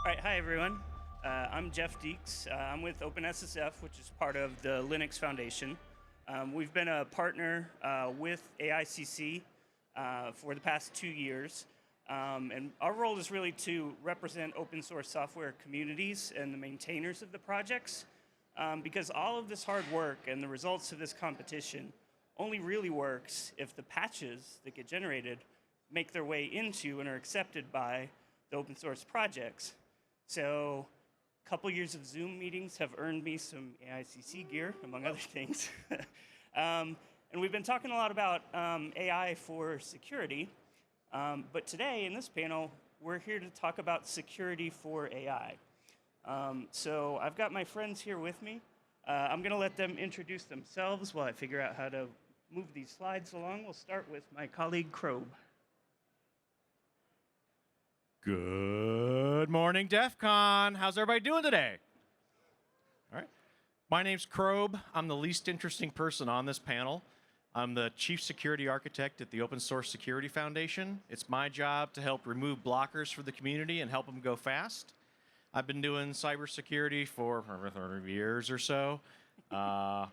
All right, hi everyone. I'm Jeff Deeks. I'm with OpenSSF, which is part of the Linux Foundation. We've been a partner with AIxCC for the past 2 years. And our role is really to represent open source software communities and the maintainers of the projects, because all of this hard work and the results of this competition only really works if the patches that get generated make their way into and are accepted by the open source projects. So a couple years of Zoom meetings have earned me some AIxCC gear, among other things. And we've been talking a lot about AI for security. But today, in this panel, we're here to talk about security for AI. So I've got my friends here with me. I'm going to let them introduce themselves while I figure out how to move these slides along. We'll start with my colleague, Krobe. Good morning, DEF CON. How's everybody doing today? All right. My name's Krobe. I'm the least interesting person on this panel. I'm the Chief Security Architect at the Open Source Security Foundation. It's my job to help remove blockers for the community and help them go fast. I've been doing cybersecurity for 30 years or so. I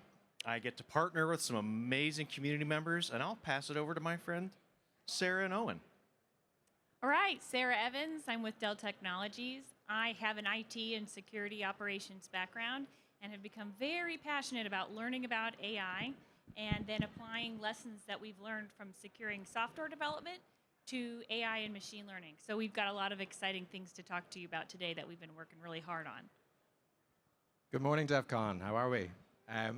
get to partner with some amazing community members, and I'll pass it over to my friend, Sarah and Owen. All right, Sarah Evans. I'm with Dell Technologies. I have an IT and security operations background and have become very passionate about learning about AI and then applying lessons that we've learned from securing software development to AI and machine learning. So we've got a lot of exciting things to talk to you about today that we've been working really hard on. Good morning, DEF CON. How are we?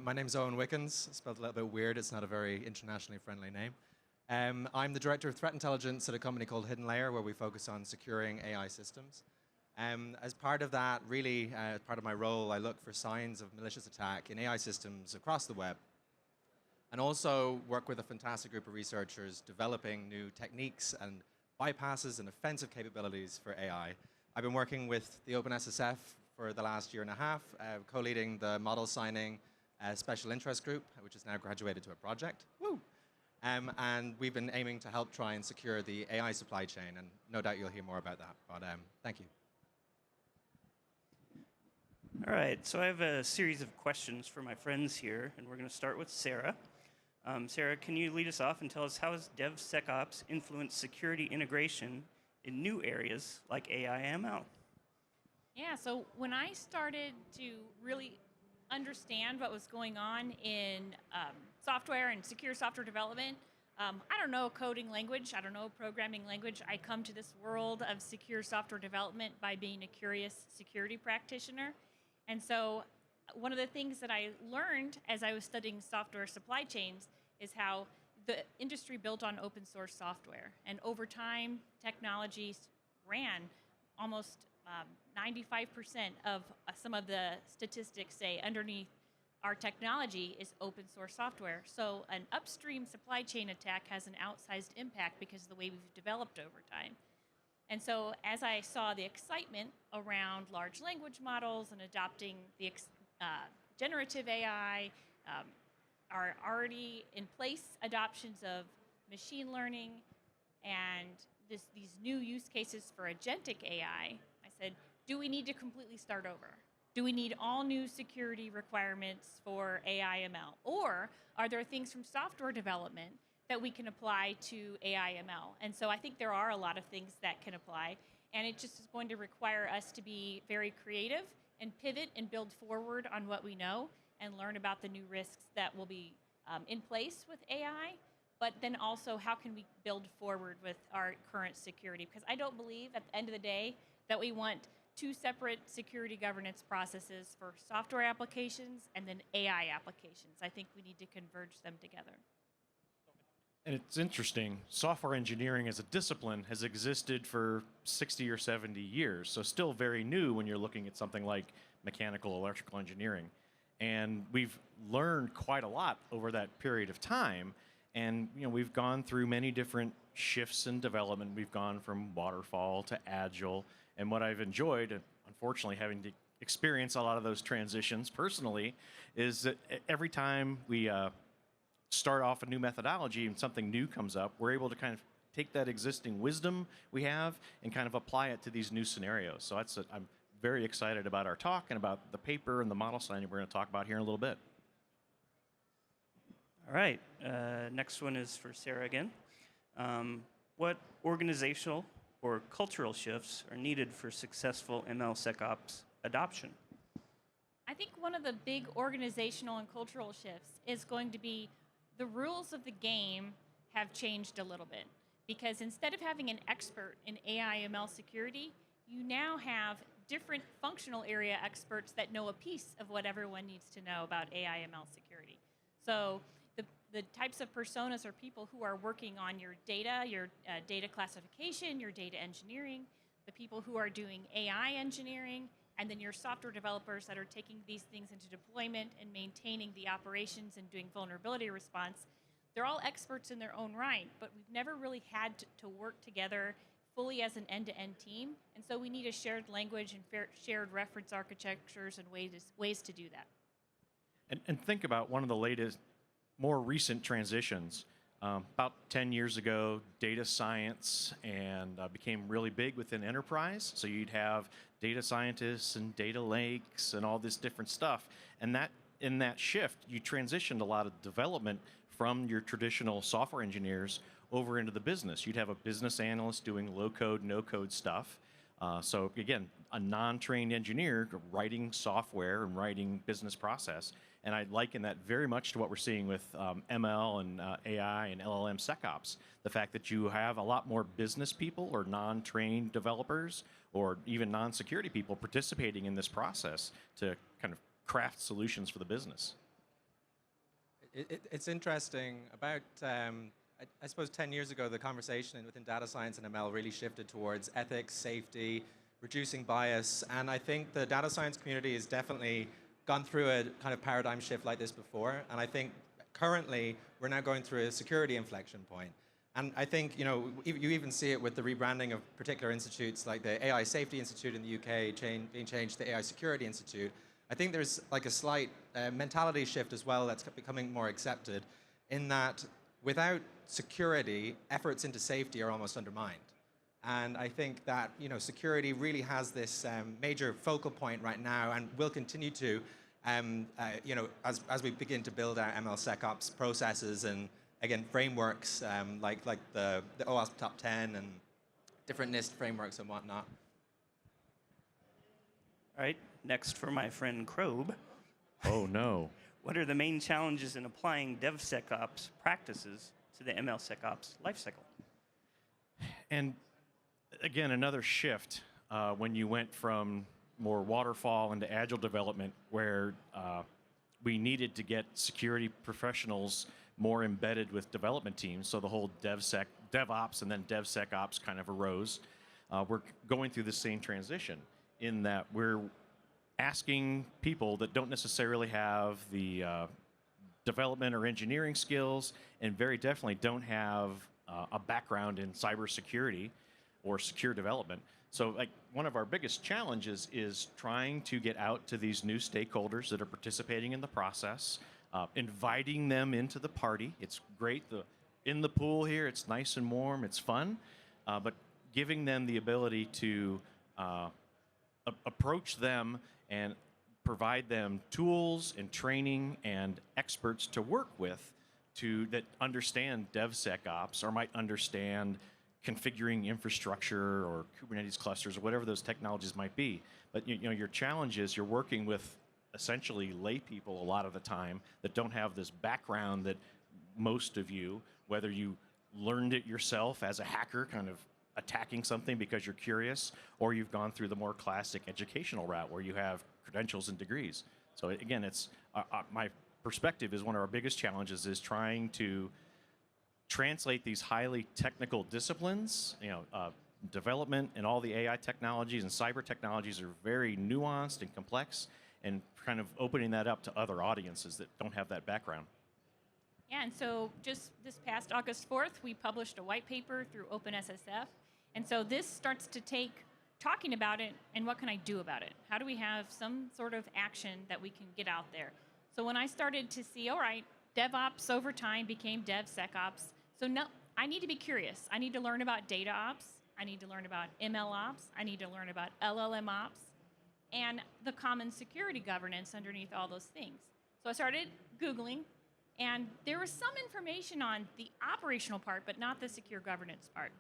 My name's Owen Wickens. It's spelled a little bit weird. It's not a very internationally friendly name. I'm the Director of Threat Intelligence at a company called Hidden Layer, where we focus on securing AI systems. As part of that, really, as part of my role, I look for signs of malicious attack in AI systems across the web, and also work with a fantastic group of researchers developing new techniques and bypasses and offensive capabilities for AI. I've been working with the OpenSSF for the last year and a half, co-leading the model signing special interest group, which has now graduated to a project. Woo! And we've been aiming to help try and secure the AI supply chain, and no doubt you'll hear more about that. But thank you. All right, so I have a series of questions for my friends here, and we're going to start with Sarah. Sarah, can you lead us off and tell us how has DevSecOps influenced security integration in new areas like AI/ML? Yeah, so when I started to really understand what was going on in software and secure software development, I don't know coding language, I don't know programming language. I come to this world of secure software development by being a curious security practitioner. And so one of the things that I learned as I was studying software supply chains is how the industry built on open source software. And over time, technologies ran almost 95% of some of the statistics say underneath our technology is open source software. So an upstream supply chain attack has an outsized impact because of the way we've developed over time. And so as I saw the excitement around large language models and adopting the generative AI, are already in place adoptions of machine learning and these new use cases for agentic AI, I said, do we need to completely start over? Do we need all new security requirements for AI/ML? Or are there things from software development that we can apply to AI/ML? And so I think there are a lot of things that can apply, and it just is going to require us to be very creative and pivot and build forward on what we know and learn about the new risks that will be in place with AI, but then also how can we build forward with our current security? Because I don't believe at the end of the day that we want two separate security governance processes for software applications and then AI applications. I think we need to converge them together. And it's interesting, software engineering as a discipline has existed for 60 or 70 years, so still very new when you're looking at something like mechanical electrical engineering. And we've learned quite a lot over that period of time, and we've gone through many different shifts in development. We've gone from waterfall to agile, and what I've enjoyed, unfortunately having to experience a lot of those transitions personally, is that every time we start off a new methodology and something new comes up, we're able to kind of take that existing wisdom we have and kind of apply it to these new scenarios. So I'm very excited about our talk and about the paper and the model signing we're going to talk about here in a little bit. All right. Next one is for Sarah again. What organizational or cultural shifts are needed for successful MLSecOps adoption? I think one of the big organizational and cultural shifts is going to be the rules of the game have changed a little bit. Because instead of having an expert in AI ML security, you now have different functional area experts that know a piece of what everyone needs to know about AI ML security. So the types of personas are people who are working on your data classification, your data engineering, the people who are doing AI engineering, and then your software developers that are taking these things into deployment and maintaining the operations and doing vulnerability response. They're all experts in their own right, but we've never really had to work together fully as an end-to-end team, and so we need a shared language and shared reference architectures and ways to do that. And think about one of the latest, more recent transitions. About 10 years ago, data science became really big within enterprise. So you'd have data scientists and data lakes and all this different stuff. And in that shift, you transitioned a lot of development from your traditional software engineers over into the business. You'd have a business analyst doing low-code, no-code stuff. So again, a non-trained engineer writing software and writing business process. And I liken that very much to what we're seeing with ML and AI and MLSecOps. The fact that you have a lot more business people or non-trained developers or even non-security people participating in this process to kind of craft solutions for the business. It's interesting. About, I suppose 10 years ago, the conversation within data science and ML really shifted towards ethics, safety, reducing bias. And I think the data science community has definitely gone through a kind of paradigm shift like this before. And I think currently we're now going through a security inflection point. And I think, you even see it with the rebranding of particular institutes like the AI Safety Institute in the UK being changed to the AI Security Institute. I think there's like a slight mentality shift as well that's becoming more accepted in that without security, efforts into safety are almost undermined. And I think that security really has this major focal point right now and will continue to, as we begin to build our MLSecOps processes and again frameworks like the OWASP Top 10 and different NIST frameworks and whatnot. All right, next for my friend Krobe. Oh no. What are the main challenges in applying DevSecOps practices to the MLSecOps lifecycle? And again, another shift when you went from more waterfall into agile development where we needed to get security professionals more embedded with development teams. So the whole DevOps and then DevSecOps kind of arose. We're going through the same transition in that we're asking people that don't necessarily have the development or engineering skills and very definitely don't have a background in cybersecurity or secure development. So like one of our biggest challenges is trying to get out to these new stakeholders that are participating in the process, inviting them into the party. It's great, in the pool here, it's nice and warm, it's fun, but giving them the ability to approach them and provide them tools and training and experts to work with that understand DevSecOps or might understand configuring infrastructure or Kubernetes clusters or whatever those technologies might be. But your challenge is you're working with essentially lay people a lot of the time that don't have this background that most of you, whether you learned it yourself as a hacker, kind of attacking something because you're curious, or you've gone through the more classic educational route where you have credentials and degrees. So again, it's my perspective is one of our biggest challenges is trying to translate these highly technical disciplines. Development and all the AI technologies and cyber technologies are very nuanced and complex, and kind of opening that up to other audiences that don't have that background. Yeah, and so just this past August 4th, we published a white paper through OpenSSF. And so this starts to take talking about it and what can I do about it? How do we have some sort of action that we can get out there? So when I started to see, all right, DevOps over time became DevSecOps. So now I need to be curious. I need to learn about data ops. I need to learn about MLOps. I need to learn about LLM ops and the common security governance underneath all those things. So I started Googling, and there was some information on the operational part, but not the secure governance part.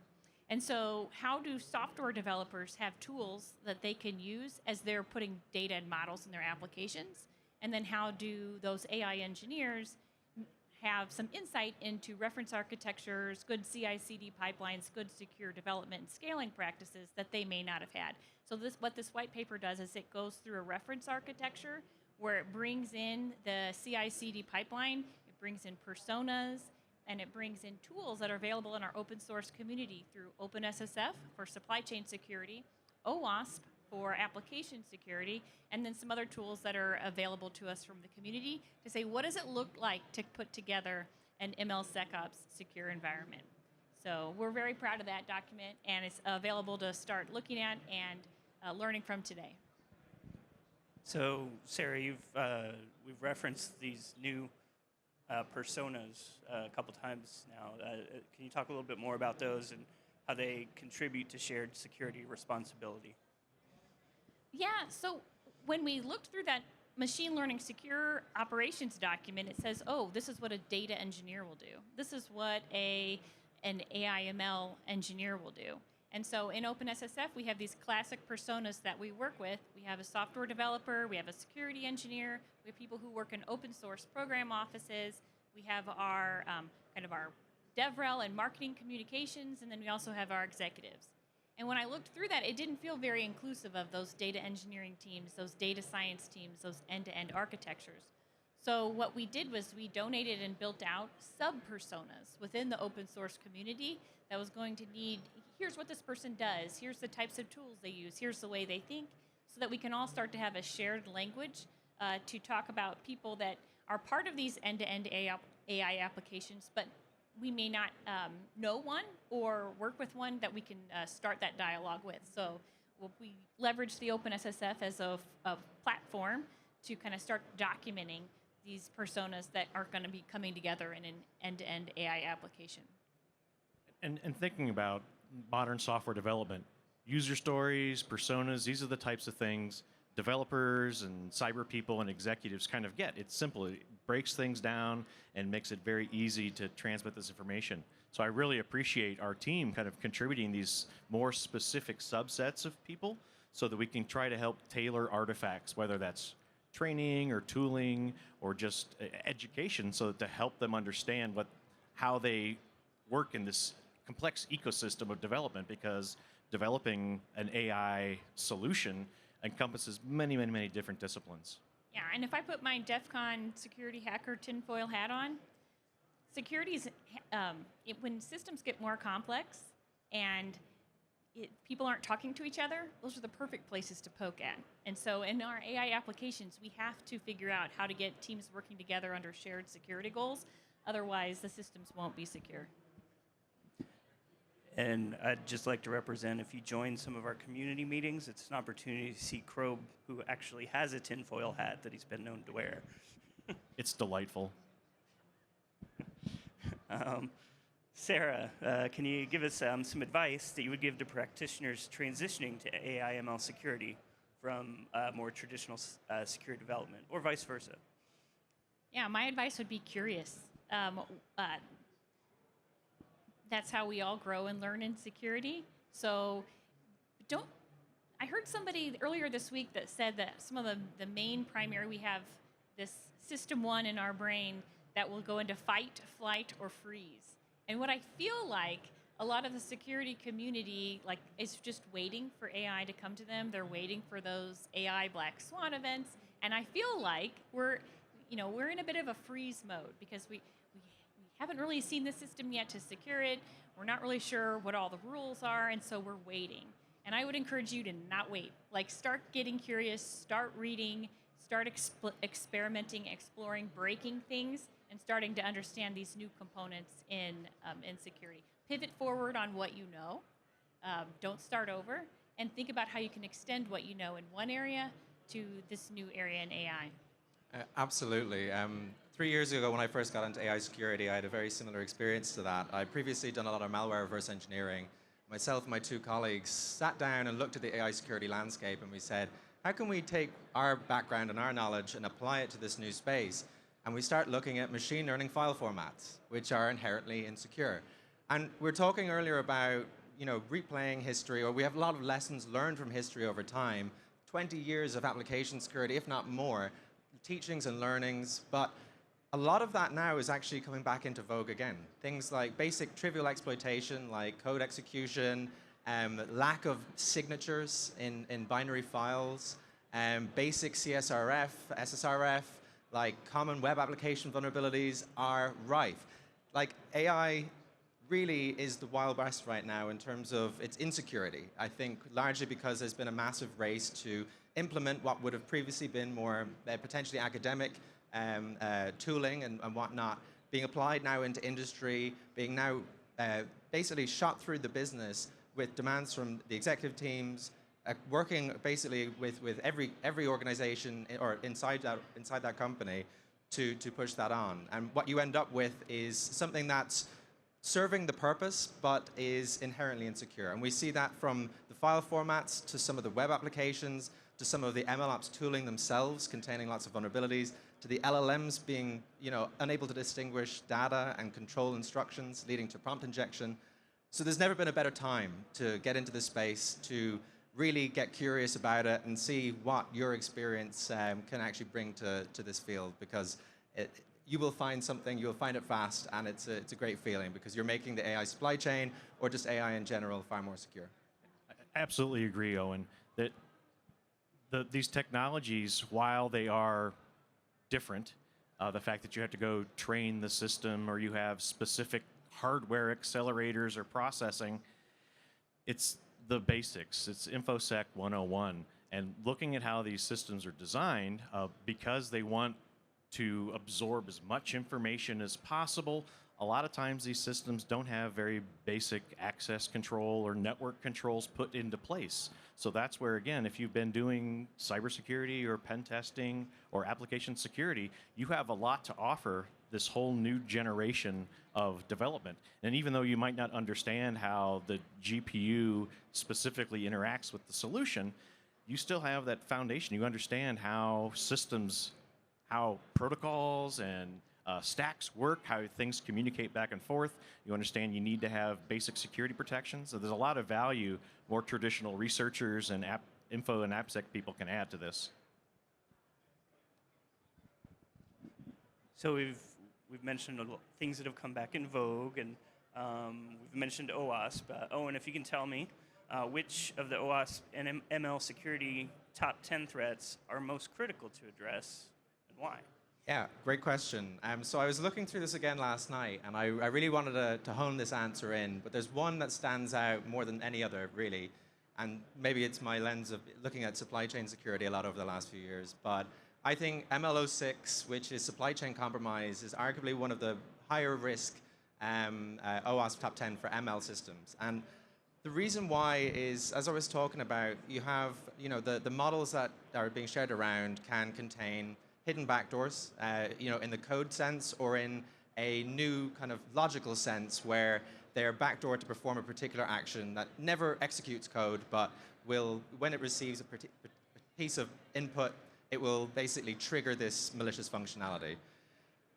And so how do software developers have tools that they can use as they're putting data and models in their applications? And then how do those AI engineers have some insight into reference architectures, good CI/CD pipelines, good secure development and scaling practices that they may not have had? So what this white paper does is it goes through a reference architecture where it brings in the CI/CD pipeline, it brings in personas, and it brings in tools that are available in our open source community through OpenSSF for supply chain security, OWASP for application security, and then some other tools that are available to us from the community to say, what does it look like to put together an MLSecOps secure environment? So we're very proud of that document, and it's available to start looking at and learning from today. So, Sarah, we've referenced these new personas a couple times now. Can you talk a little bit more about those and how they contribute to shared security responsibility? Yeah, so when we looked through that machine learning secure operations document, it says, oh, this is what a data engineer will do. This is what an AI/ML engineer will do. And so in OpenSSF, we have these classic personas that we work with. We have a software developer, we have a security engineer, we have people who work in open source program offices, we have our kind of our DevRel and marketing communications, and then we also have our executives. And when I looked through that, it didn't feel very inclusive of those data engineering teams, those data science teams, those end-to-end architectures. So what we did was we donated and built out sub-personas within the open source community that was going to need, here's what this person does, here's the types of tools they use, here's the way they think, so that we can all start to have a shared language to talk about people that are part of these end-to-end AI applications, but we may not know one or work with one that we can start that dialogue with. So we leverage the OpenSSF as a platform to kind of start documenting these personas that are going to be coming together in an end-to-end AI application. And thinking about modern software development, user stories, personas, these are the types of things developers and cyber people and executives kind of get. It's simple. It breaks things down and makes it very easy to transmit this information. So I really appreciate our team kind of contributing these more specific subsets of people so that we can try to help tailor artifacts, whether that's training or tooling or just education, so that to help them understand how they work in this complex ecosystem of development, because developing an AI solution encompasses many, many, many different disciplines. Yeah, and if I put my DEF CON security hacker tinfoil hat on, security is, when systems get more complex and people aren't talking to each other, those are the perfect places to poke at. And so in our AI applications, we have to figure out how to get teams working together under shared security goals. Otherwise, the systems won't be secure. And I'd just like to represent, if you join some of our community meetings, it's an opportunity to see Krob, who actually has a tinfoil hat that he's been known to wear. It's delightful. Sarah, can you give us some advice that you would give to practitioners transitioning to AI/ML security from more traditional security development, or vice versa? Yeah, my advice would be curious. That's how we all grow and learn in security. So I heard somebody earlier this week that said that some of the main primary, we have this system 1 in our brain that will go into fight, flight, or freeze. And what I feel like a lot of the security community is just waiting for AI to come to them. They're waiting for those AI black swan events. And I feel like we're in a bit of a freeze mode because we haven't really seen the system yet to secure it. We're not really sure what all the rules are, and so we're waiting. And I would encourage you to not wait. Start getting curious, start reading, start experimenting, exploring, breaking things, and starting to understand these new components in security. Pivot forward on what you know. Don't start over, and think about how you can extend what you know in one area to this new area in AI. Absolutely. 3 years ago, when I first got into AI security, I had a very similar experience to that. I'd previously done a lot of malware reverse engineering. Myself and my 2 colleagues sat down and looked at the AI security landscape, and we said, how can we take our background and our knowledge and apply it to this new space? And we start looking at machine learning file formats, which are inherently insecure. And we were talking earlier about replaying history, or we have a lot of lessons learned from history over time, 20 years of application security, if not more, teachings and learnings, but a lot of that now is actually coming back into vogue again. Things like basic trivial exploitation, like code execution, lack of signatures in binary files, basic CSRF, SSRF, like common web application vulnerabilities are rife. Like AI really is the Wild West right now in terms of its insecurity. I think largely because there's been a massive race to implement what would have previously been more potentially academic tooling and whatnot, being applied now into industry, being now basically shot through the business with demands from the executive teams, working basically with every organization or inside that company to push that on. And what you end up with is something that's serving the purpose, but is inherently insecure. And we see that from the file formats to some of the web applications, to some of the MLOps tooling themselves containing lots of vulnerabilities, to the LLMs being unable to distinguish data and control instructions, leading to prompt injection. So there's never been a better time to get into this space, to really get curious about it and see what your experience can actually bring to this field, because you will find something, you'll find it fast, and it's a great feeling because you're making the AI supply chain, or just AI in general, far more secure. I absolutely agree, Owen, that these technologies, while they are different, the fact that you have to go train the system or you have specific hardware accelerators or processing, it's the basics. It's InfoSec 101. And looking at how these systems are designed, because they want to absorb as much information as possible, a lot of times these systems don't have very basic access control or network controls put into place. So that's where, again, if you've been doing cybersecurity or pen testing or application security, you have a lot to offer this whole new generation of development. And even though you might not understand how the GPU specifically interacts with the solution, you still have that foundation. You understand how systems, how protocols and stacks work, how things communicate back and forth. You understand you need to have basic security protections. So there's a lot of value more traditional researchers and info and AppSec people can add to this. So we've mentioned things that have come back in vogue, and we've mentioned OWASP. Owen, if you can tell me which of the OWASP and ML security top 10 threats are most critical to address, and why? Yeah, great question. So I was looking through this again last night, and I really wanted to hone this answer in, but there's one that stands out more than any other, really. And maybe it's my lens of looking at supply chain security a lot over the last few years. But I think MLO6, which is supply chain compromise, is arguably one of the higher risk OWASP top 10 for ML systems. And the reason why is, as I was talking about, you have the models that are being shared around can contain hidden backdoors, in the code sense, or in a new kind of logical sense where they're backdoor to perform a particular action that never executes code, but will, when it receives a piece of input, it will basically trigger this malicious functionality.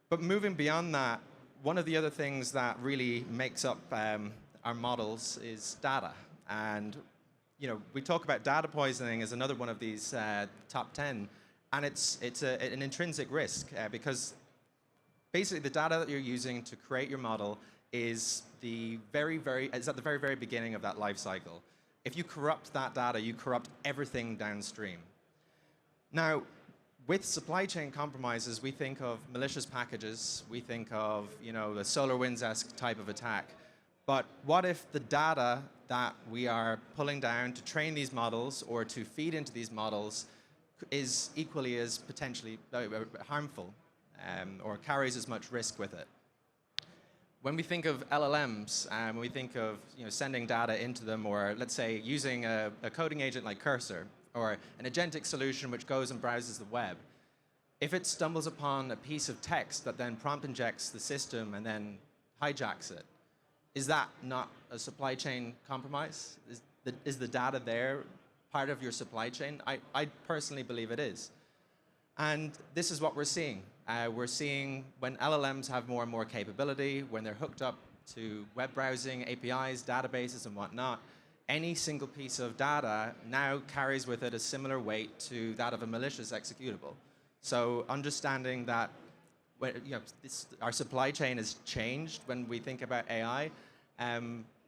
But moving beyond that, one of the other things that really makes up our models is data. And we talk about data poisoning as another one of these top 10. And it's an intrinsic risk because basically the data that you're using to create your model is at the very, very beginning of that life cycle. If you corrupt that data, you corrupt everything downstream. Now, with supply chain compromises, we think of malicious packages. We think of the SolarWinds-esque type of attack. But what if the data that we are pulling down to train these models or to feed into these models is equally as potentially harmful or carries as much risk with it? When we think of LLMs, when we think of sending data into them, or let's say using a coding agent like Cursor, or an agentic solution which goes and browses the web, if it stumbles upon a piece of text that then prompt injects the system and then hijacks it, is that not a supply chain compromise? Is the data there part of your supply chain? I personally believe it is. And this is what we're seeing. We're seeing when LLMs have more and more capability, when they're hooked up to web browsing, APIs, databases, and whatnot, any single piece of data now carries with it a similar weight to that of a malicious executable. So understanding that our supply chain has changed when we think about AI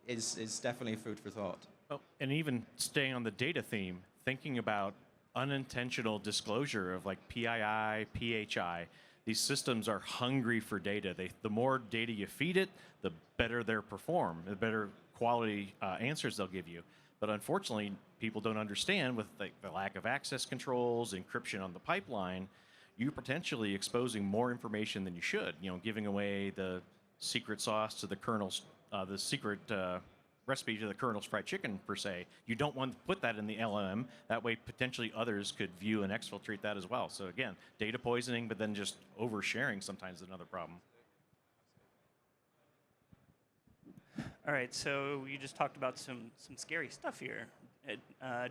is definitely food for thought. Oh, and even staying on the data theme, thinking about unintentional disclosure of like PII, PHI. These systems are hungry for data. The more data you feed it, the better they perform, the better quality answers they'll give you. But unfortunately, people don't understand with the lack of access controls, encryption on the pipeline, you're potentially exposing more information than you should. Giving away the secret sauce to the kernel's, the secret recipe to the kernel's fried chicken, per se. You don't want to put that in the LLM. That way, potentially others could view and exfiltrate that as well. So again, data poisoning, but then just oversharing sometimes is another problem. All right, so you just talked about some scary stuff here.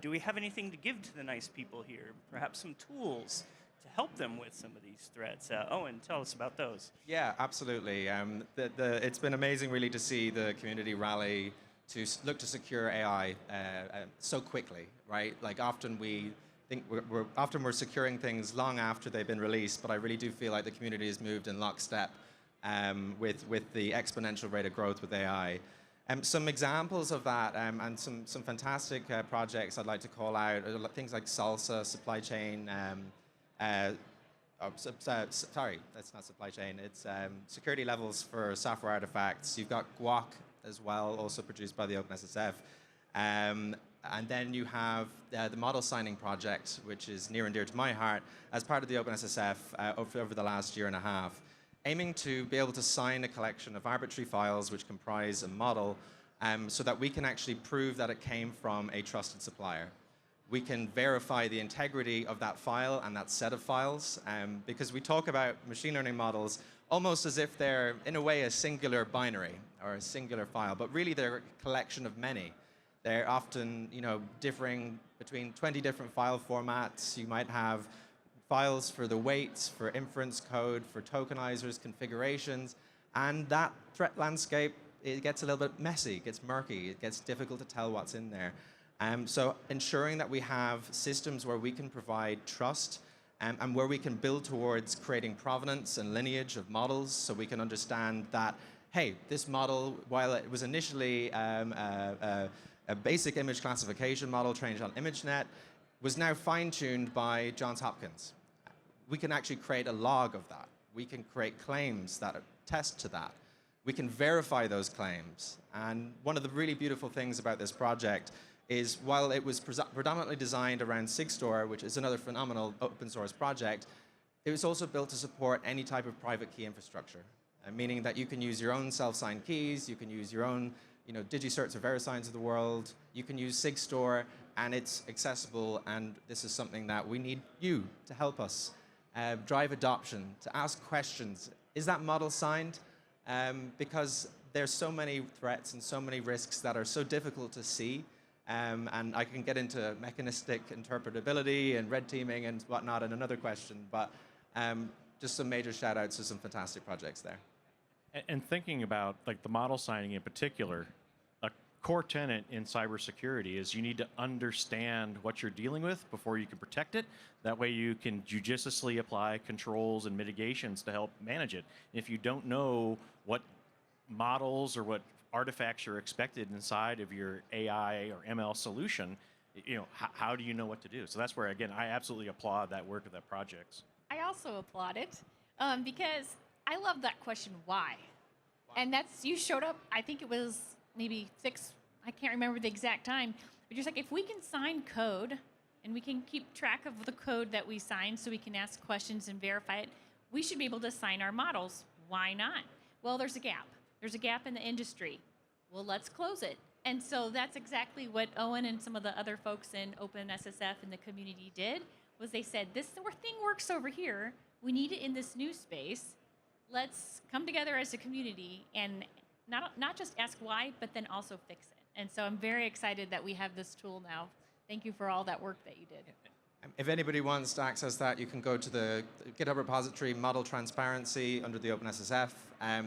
Do we have anything to give to the nice people here? Perhaps some tools to help them with some of these threats? Owen, tell us about those. Yeah, absolutely. It's been amazing really to see the community rally to look to secure AI so quickly, right? Like often we think we're securing things long after they've been released, but I really do feel like the community has moved in lockstep with the exponential rate of growth with AI. Some examples of that and some fantastic projects I'd like to call out are things like Salsa, supply chain. Sorry, that's not supply chain. It's security levels for software artifacts. You've got Guac as well, also produced by the OpenSSF. And then you have the model signing project, which is near and dear to my heart, as part of the OpenSSF over the last year and a half, aiming to be able to sign a collection of arbitrary files which comprise a model so that we can actually prove that it came from a trusted supplier. We can verify the integrity of that file and that set of files because we talk about machine learning models almost as if they're, in a way, a singular binary or a singular file, but really they're a collection of many. They're often, differing between 20 different file formats. You might have files for the weights, for inference code, for tokenizers, configurations, and that threat landscape, it gets a little bit messy, it gets murky, it gets difficult to tell what's in there. So ensuring that we have systems where we can provide trust and where we can build towards creating provenance and lineage of models so we can understand that, hey, this model, while it was initially a basic image classification model trained on ImageNet, was now fine-tuned by Johns Hopkins. We can actually create a log of that. We can create claims that attest to that. We can verify those claims. And one of the really beautiful things about this project is while it was predominantly designed around SigStore, which is another phenomenal open source project, it was also built to support any type of private key infrastructure, meaning that you can use your own self-signed keys, you can use your own DigiCerts or VeriSigns of the world, you can use SigStore, and it's accessible, and this is something that we need you to help us drive adoption, to ask questions. Is that model signed? Because there's so many threats and so many risks that are so difficult to see. And I can get into mechanistic interpretability and red teaming and whatnot in another question, but just some major shout outs to some fantastic projects there. And thinking about like the model signing in particular, a core tenet in cybersecurity is you need to understand what you're dealing with before you can protect it. That way you can judiciously apply controls and mitigations to help manage it. If you don't know what models or what artifacts are expected inside of your AI or ML solution, how do you know what to do? So that's where, again, I absolutely applaud that work of that project. I also applaud it because I love that question, why? And you showed up, I think it was maybe 6, I can't remember the exact time, but you're like, if we can sign code and we can keep track of the code that we sign so we can ask questions and verify it, we should be able to sign our models. Why not? Well, there's a gap. There's a gap in the industry. Well, let's close it. And so that's exactly what Owen and some of the other folks in OpenSSF and the community did, was they said, this thing works over here. We need it in this new space. Let's come together as a community and not just ask why, but then also fix it. And so I'm very excited that we have this tool now. Thank you for all that work that you did. If anybody wants to access that, you can go to the GitHub repository model transparency under the OpenSSF.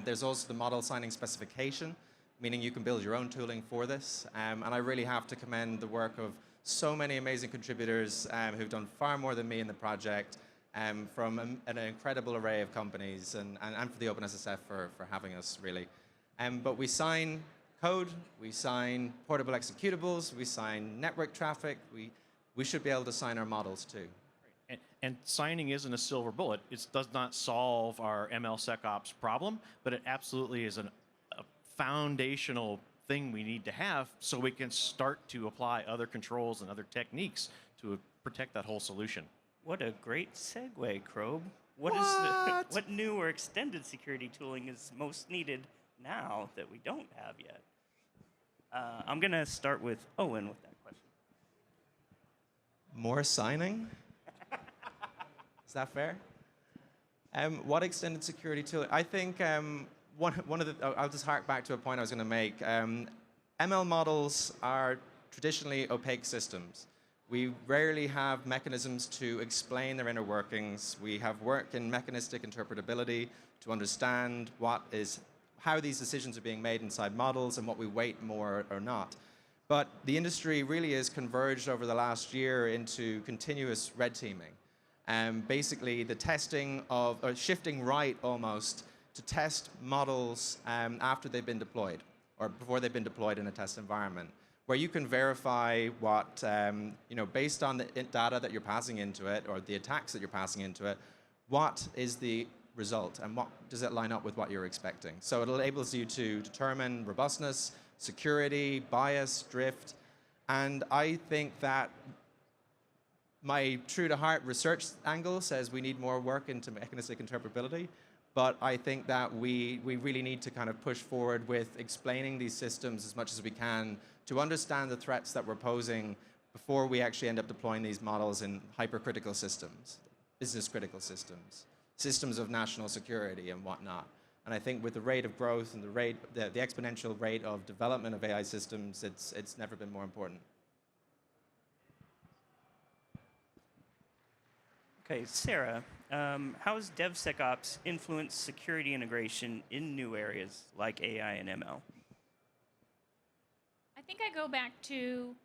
There's also the model signing specification, meaning you can build your own tooling for this. And I really have to commend the work of so many amazing contributors who've done far more than me in the project, from an incredible array of companies, and for the OpenSSF for having us, really. But we sign code, we sign portable executables, we sign network traffic, we should be able to sign our models too. And signing isn't a silver bullet. It does not solve our MLSecOps problem, but it absolutely is a foundational thing we need to have so we can start to apply other controls and other techniques to protect that whole solution. What a great segue, Krobe. What new or extended security tooling is most needed now that we don't have yet? I'm going to start with Owen with that question. More signing? Is that fair? What extended security tool? I think one of the, I'll just hark back to a point I was going to make. ML models are traditionally opaque systems. We rarely have mechanisms to explain their inner workings. We have work in mechanistic interpretability to understand how these decisions are being made inside models and what we weight more or not. But the industry really has converged over the last year into continuous red teaming. Basically, the testing of, or shifting right almost, to test models after they've been deployed, or before they've been deployed in a test environment, where you can verify what, based on the data that you're passing into it, or the attacks that you're passing into it, what is the result, and what does it line up with what you're expecting. So it enables you to determine robustness, security, bias, drift, and I think that my true-to-heart research angle says we need more work into mechanistic interpretability, but I think that we really need to kind of push forward with explaining these systems as much as we can to understand the threats that we're posing before we actually end up deploying these models in hypercritical systems, business-critical systems, systems of national security and whatnot. And I think with the rate of growth and the exponential rate of development of AI systems, it's never been more important. Okay, Sarah, how has DevSecOps influenced security integration in new areas like AI and ML? I think I go back to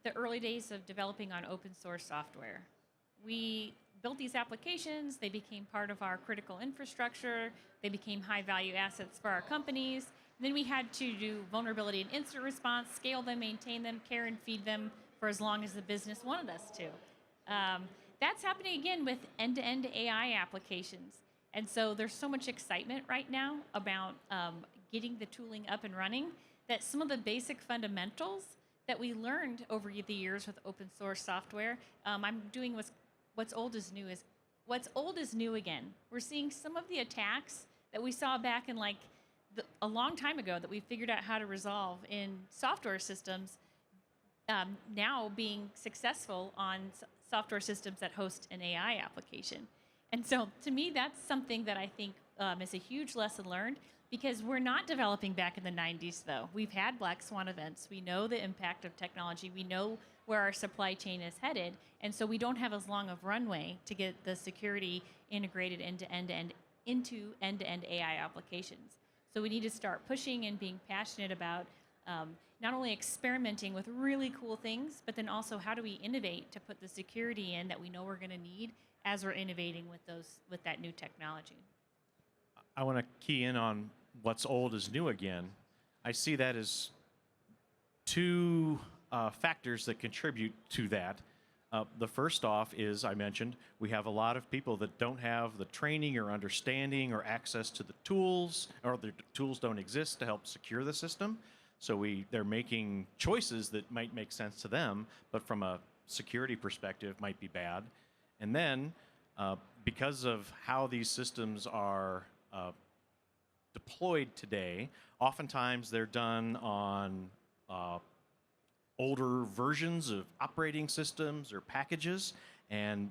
the early days of developing on open source software. We built these applications, they became part of our critical infrastructure, they became high value assets for our companies. And then we had to do vulnerability and incident response, scale them, maintain them, care and feed them for as long as the business wanted us to. That's happening again with end-to-end AI applications. And so there's so much excitement right now about getting the tooling up and running that some of the basic fundamentals that we learned over the years with open source software, I'm doing what's old is new again. We're seeing some of the attacks that we saw back in a long time ago that we figured out how to resolve in software systems now being successful on software systems that host an AI application. And so to me, that's something that I think is a huge lesson learned, because we're not developing back in the 90s, though. We've had black swan events. We know the impact of technology. We know where our supply chain is headed. And so we don't have as long of runway to get the security integrated into end-to-end AI applications. So we need to start pushing and being passionate about not only experimenting with really cool things, but then also how do we innovate to put the security in that we know we're going to need as we're innovating with that new technology. I want to key in on what's old is new again. I see that as two factors that contribute to that. The first off is, I mentioned, we have a lot of people that don't have the training or understanding or access to the tools, or the tools don't exist to help secure the system. So they're making choices that might make sense to them, but from a security perspective might be bad. And then, because of how these systems are deployed today, oftentimes they're done on older versions of operating systems or packages, and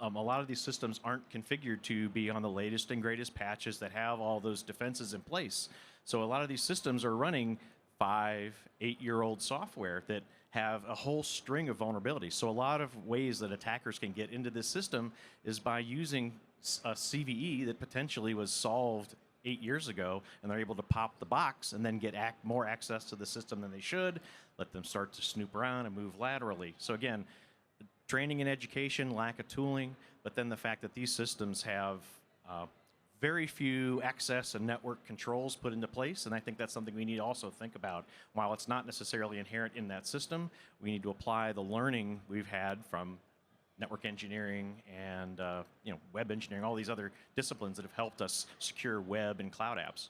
a lot of these systems aren't configured to be on the latest and greatest patches that have all those defenses in place. So a lot of these systems are running 5, 8-year-old software that have a whole string of vulnerabilities. So a lot of ways that attackers can get into this system is by using a CVE that potentially was solved 8 years ago, and they're able to pop the box and then get more access to the system than they should, let them start to snoop around and move laterally. So again, training and education, lack of tooling, but then the fact that these systems have very few access and network controls put into place, and I think that's something we need to also think about. While it's not necessarily inherent in that system, we need to apply the learning we've had from network engineering and web engineering, all these other disciplines that have helped us secure web and cloud apps.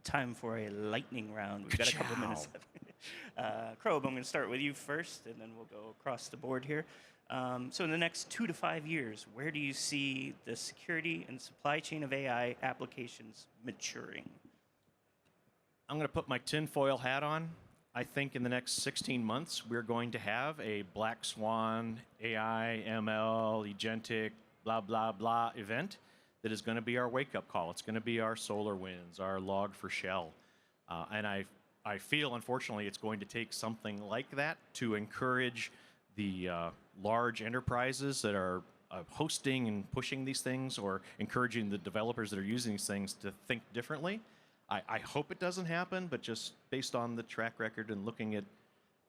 Time for a lightning round. We've got a couple minutes left. Krobe, I'm going to start with you first, and then we'll go across the board here. So in the next 2 to 5 years, where do you see the security and supply chain of AI applications maturing? I'm going to put my tinfoil hat on. I think in the next 16 months, we're going to have a black swan AI, ML, agentic, blah, blah, blah event that is going to be our wake-up call. It's going to be our SolarWinds, our Log4Shell. And I feel, unfortunately, it's going to take something like that to encourage the large enterprises that are hosting and pushing these things, or encouraging the developers that are using these things to think differently. I hope it doesn't happen, but just based on the track record and looking at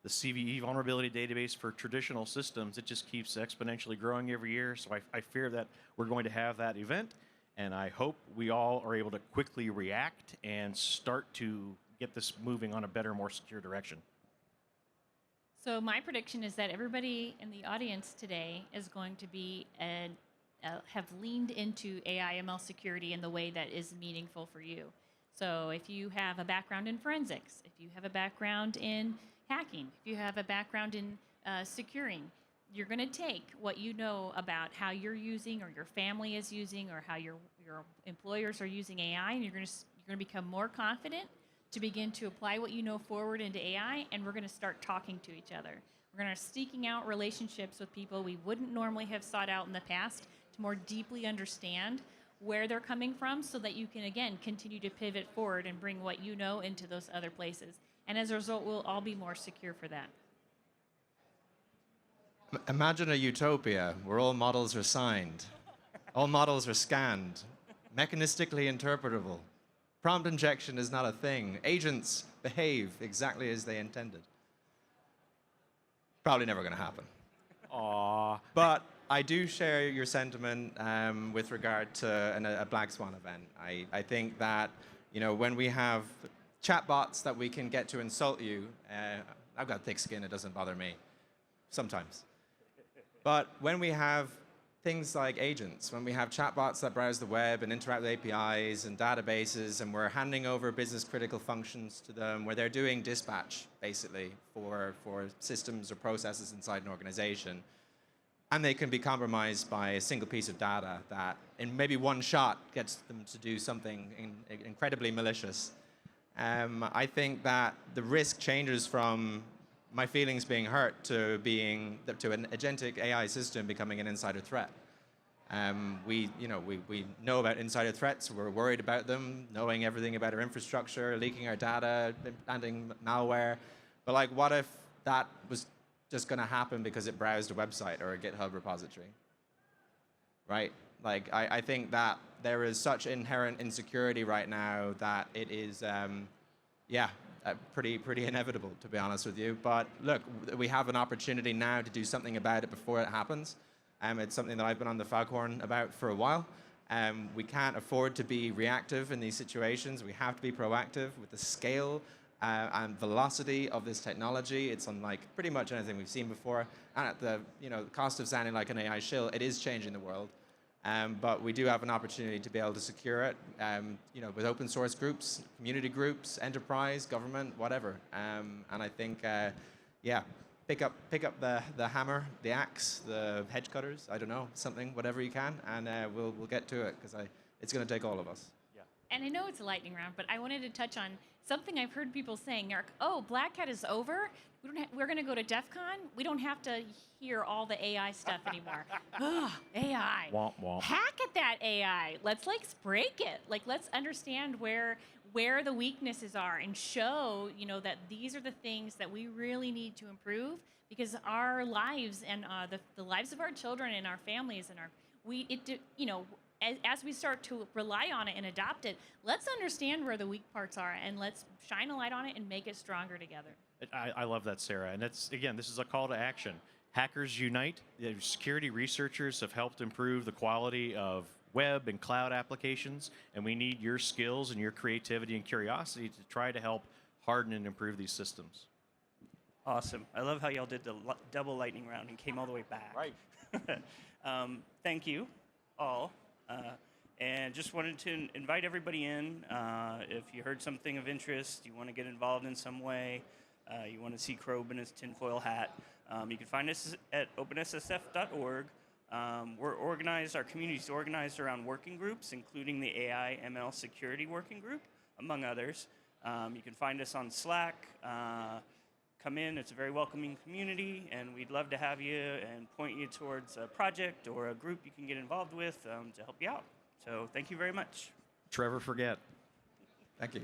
the CVE vulnerability database for traditional systems, it just keeps exponentially growing every year. So I fear that we're going to have that event, and I hope we all are able to quickly react and start to get this moving on a better, more secure direction. So my prediction is that everybody in the audience today is going to be have leaned into AI ML security in the way that is meaningful for you. So if you have a background in forensics, if you have a background in hacking, if you have a background in securing, you're going to take what you know about how you're using, or your family is using, or how your employers are using AI, and you're going to become more confident to begin to apply what you know forward into AI, and we're going to start talking to each other. We're going to start seeking out relationships with people we wouldn't normally have sought out in the past to more deeply understand where they're coming from, so that you can, again, continue to pivot forward and bring what you know into those other places. And as a result, we'll all be more secure for that. Imagine a utopia where all models are signed, all models are scanned, mechanistically interpretable. Prompt injection is not a thing. Agents behave exactly as they intended. Probably never going to happen. Aww. But I do share your sentiment with regard to a Black Swan event. I think that, when we have chatbots that we can get to insult you, I've got thick skin, it doesn't bother me. Sometimes. But when we have things like agents, when we have chatbots that browse the web and interact with APIs and databases, and we're handing over business-critical functions to them, where they're doing dispatch, basically, for systems or processes inside an organization, and they can be compromised by a single piece of data that, in maybe one shot, gets them to do something incredibly malicious. I think that the risk changes from my feelings being hurt to an agentic AI system becoming an insider threat. We know about insider threats. We're worried about them, knowing everything about our infrastructure, leaking our data, implanting malware. But what if that was just going to happen because it browsed a website or a GitHub repository? Right? I think that there is such inherent insecurity right now that it is, pretty inevitable, to be honest with you. But look, we have an opportunity now to do something about it before it happens. It's something that I've been on the foghorn about for a while. We can't afford to be reactive in these situations. We have to be proactive with the scale and velocity of this technology. It's unlike pretty much anything we've seen before. And at the cost of sounding like an AI shill, it is changing the world. But we do have an opportunity to be able to secure it, with open source groups, community groups, enterprise, government, whatever. And I think, pick up the hammer, the axe, the hedge cutters. I don't know, something, whatever you can, and we'll get to it because it's going to take all of us. And I know it's a lightning round, but I wanted to touch on something I've heard people saying. They're like, "Oh, Black Hat is over. We're going to go to DEF CON. We don't have to hear all the AI stuff anymore." Ugh, AI. Womp womp. Hack at that AI. Let's break it. Let's understand where the weaknesses are and show, that these are the things that we really need to improve, because our lives and the lives of our children and our families and as we start to rely on it and adopt it, let's understand where the weak parts are and let's shine a light on it and make it stronger together. I love that, Sarah. And this is a call to action. Hackers Unite. The security researchers have helped improve the quality of web and cloud applications, and we need your skills and your creativity and curiosity to try to help harden and improve these systems. Awesome. I love how y'all did the double lightning round and came all the way back. Right. Thank you all. And just wanted to invite everybody in. If you heard something of interest, you want to get involved in some way, you want to see Krob in his tinfoil hat, you can find us at openssf.org. We're organized, our community is organized around working groups, including the AI ML security working group, among others. You can find us on Slack. Come in, it's a very welcoming community, and we'd love to have you and point you towards a project or a group you can get involved with to help you out. So thank you very much. Trevor, forget. Thank you.